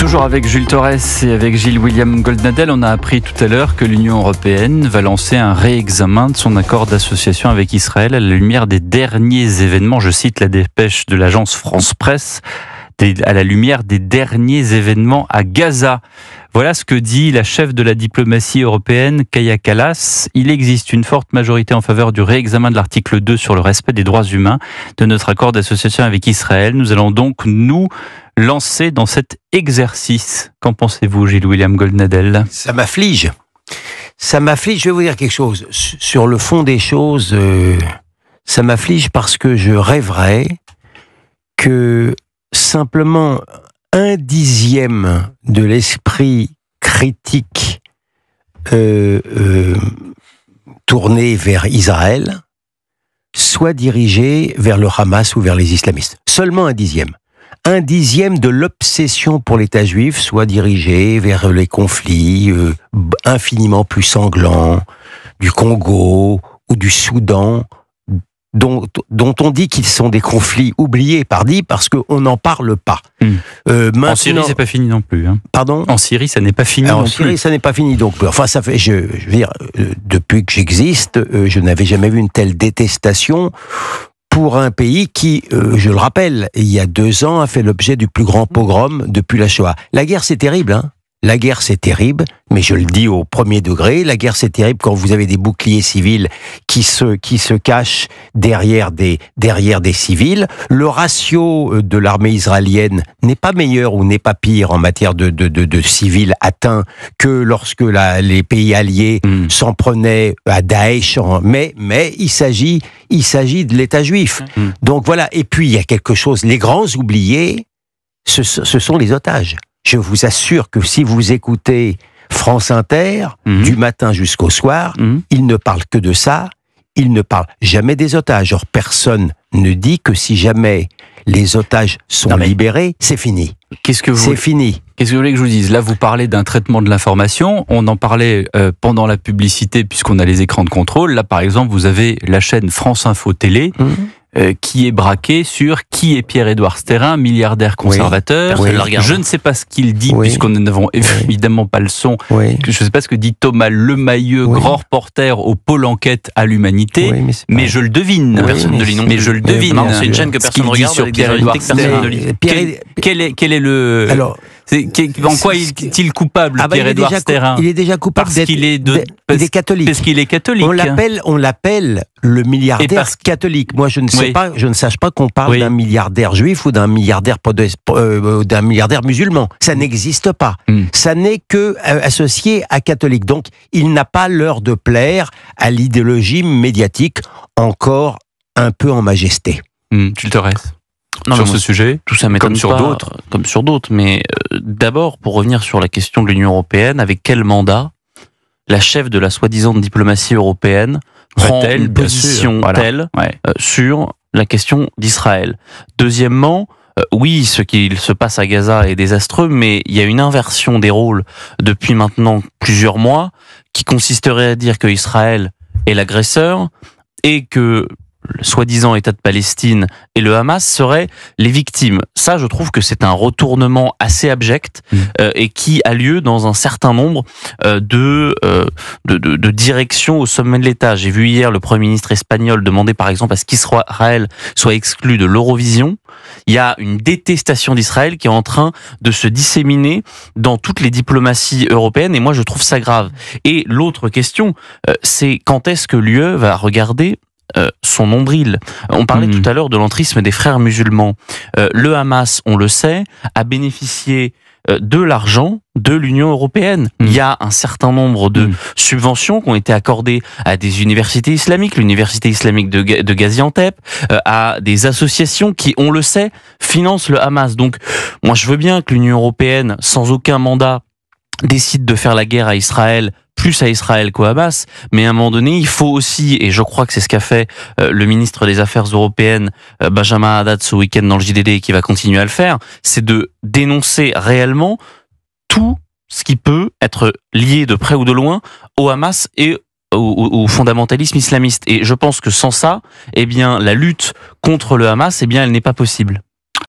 Toujours avec Jules Torres et avec Gilles William Goldnadel, on a appris tout à l'heure que l'Union européenne va lancer un réexamen de son accord d'association avec Israël à la lumière des derniers événements. Je cite la dépêche de l'agence France Presse, à la lumière des derniers événements à Gaza. Voilà ce que dit la chef de la diplomatie européenne, Kaja Kallas. Il existe une forte majorité en faveur du réexamen de l'article 2 sur le respect des droits humains de notre accord d'association avec Israël. Nous allons donc nous lancer dans cet exercice. Qu'en pensez-vous, Gilles William Goldnadel ? Ça m'afflige. Ça m'afflige, je vais vous dire quelque chose. Sur le fond des choses, ça m'afflige parce que je rêverais que simplement 1/10 de l'esprit critique tourné vers Israël soit dirigé vers le Hamas ou vers les islamistes. Seulement 1/10. 1/10 de l'obsession pour l'État juif soit dirigé vers les conflits infiniment plus sanglants du Congo ou du Soudan, dont on dit qu'ils sont des conflits oubliés, parce qu'on n'en parle pas. Maintenant, en Syrie, c'est pas fini non plus. Hein. Pardon ? En Syrie, ça n'est pas fini non plus. En Syrie, ça n'est pas fini donc. Enfin, ça fait, je veux dire, depuis que j'existe, je n'avais jamais vu une telle détestation pour un pays qui, je le rappelle, il y a 2 ans, a fait l'objet du plus grand pogrom depuis la Shoah. La guerre, c'est terrible, hein. La guerre, c'est terrible, mais je le dis au premier degré, la guerre, c'est terrible quand vous avez des boucliers civils qui se cachent derrière des civils. Le ratio de l'armée israélienne n'est pas meilleur ou n'est pas pire en matière de civils atteints que lorsque les pays alliés s'en prenaient à Daesh. Mais il s'agit de l'État juif. Donc voilà. Et puis, il y a quelque chose, les grands oubliés, ce sont les otages. Je vous assure que si vous écoutez France Inter, du matin jusqu'au soir, ils ne parlent que de ça, ils ne parlent jamais des otages. Or, personne ne dit que si jamais les otages sont libérés, c'est fini. C'est fini. Qu'est-ce que vous voulez que je vous dise ? Là, vous parlez d'un traitement de l'information. On en parlait pendant la publicité, puisqu'on a les écrans de contrôle. Là, par exemple, vous avez la chaîne France Info Télé, qui est braqué sur qui est Pierre-Édouard Stérin, milliardaire conservateur. Je ne sais pas ce qu'il dit, puisqu'on n'avons évidemment pas le son. Je ne sais pas ce que dit Thomas Lemayeux, grand reporter au pôle enquête à l'Humanité, mais je le devine. Personne ne lit non plus. Mais je le devine. C'est une chaîne que personne ne regarde, sur Pierre-Édouard Stérin. Quel est le... Alors, en quoi est-il coupable, Pierre-Édouard Stérin ? Il est déjà coupable il est catholique. Parce qu'il est catholique. On l'appelle le milliardaire catholique. Moi, je ne sache pas qu'on parle d'un milliardaire juif ou d'un milliardaire musulman. Ça n'existe pas. Ça n'est que associé à catholique. Donc, il n'a pas l'heure de plaire à l'idéologie médiatique encore un peu en majesté. Tu te restes sur ce sujet, tout ça m'étonne comme sur d'autres. Mais d'abord, pour revenir sur la question de l'Union européenne, avec quel mandat la chef de la soi-disant diplomatie européenne prend une position telle sur la question d'Israël ? Deuxièmement, oui, ce qu'il se passe à Gaza est désastreux, mais il y a une inversion des rôles depuis maintenant plusieurs mois qui consisterait à dire que Israël est l'agresseur et que le soi-disant État de Palestine et le Hamas seraient les victimes. Ça, je trouve que c'est un retournement assez abject et qui a lieu dans un certain nombre de directions au sommet de l'État. J'ai vu hier le Premier ministre espagnol demander par exemple à ce qu'Israël soit exclu de l'Eurovision. Il y a une détestation d'Israël qui est en train de se disséminer dans toutes les diplomaties européennes et moi je trouve ça grave. Et l'autre question, c'est quand est-ce que l'UE va regarder son nombril. On parlait tout à l'heure de l'entrisme des frères musulmans. Le Hamas, on le sait, a bénéficié de l'argent de l'Union européenne. Il y a un certain nombre de subventions qui ont été accordées à des universités islamiques, l'université islamique de Gaziantep, à des associations qui, on le sait, financent le Hamas. Donc, moi, je veux bien que l'Union européenne, sans aucun mandat, décide de faire la guerre à Israël, plus à Israël qu'au Hamas, mais à un moment donné, il faut aussi, et je crois que c'est ce qu'a fait le ministre des Affaires européennes, Benjamin Haddad, ce week-end dans le JDD, et qui va continuer à le faire, c'est de dénoncer réellement tout ce qui peut être lié de près ou de loin au Hamas et au fondamentalisme islamiste. Et je pense que sans ça, eh bien, la lutte contre le Hamas, eh bien, elle n'est pas possible.